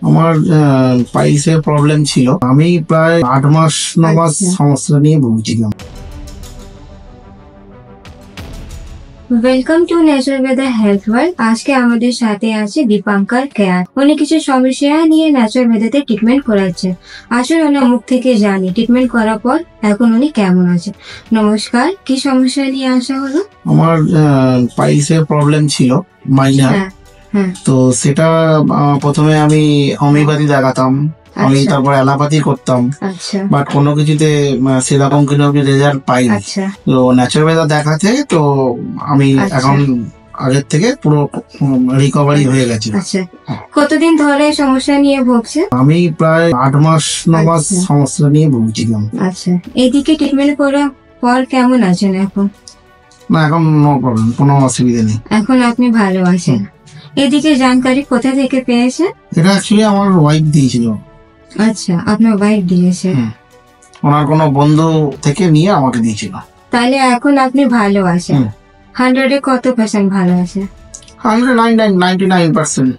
আমার পাইলসের প্রবলেম ছিল। আমি প্রায় 8 মাস 9 মাস সমস্যা নিয়ে ভুগছিলাম। Welcome to natural weather health world. আজকে আমাদের সাথে আছে দীপাঙ্কর কেয়ার। উনি কিছু সমস্যা নিয়ে ন্যাচারাল ওয়েদারে ট্রিটমেন্ট করাচ্ছে। আসলে ওনার মুখ থেকে জানি ট্রিটমেন্ট করার পর এখন উনি কেমন আছে। নমস্কার, কি সমস্যা নিয়ে আসা হলো? আমার পাইলসের প্রবলেম ছিল মাইনার। তো সেটা প্রথমে আমি হোমিওপ্যাথি দেখাতাম, আমি তারপর অ্যালোপ্যাথি করতাম, বাট কোনো কিছুতে সেরকম কোনো রেজাল্ট পাইনি। তো ন্যাচারাল ওয়েদার দেখাতে তো আমি এখন আগের থেকে পুরো রিকভারি হয়ে গেছে। কতদিন ধরে সমস্যা নিয়ে ভুগছে? আমি প্রায় 8 মাস 9 মাস সমস্যা নিয়ে ভুগছিলাম। আচ্ছা, এইদিকে ট্রিটমেন্ট করার পর কেমন আছেন এখন? না, এখন নো প্রবলেম, কোনো অসুবিধা নেই। এখন আপনি ভালো আছেন। এদিকে জানকারি কোথা থেকে পেয়েছেন? এটা অ্যাকচুয়ালি আমার ওয়াইফ দিয়েছিল। আচ্ছা, আপনার ওয়াইফ দিয়েছে? ওনার কোনো বন্ধু থেকে নিয়ে আমাকে দিয়েছিল। তাহলে এখন আপনি ভালো আছেন? 100-এ কত % ভালো আছে? 199%।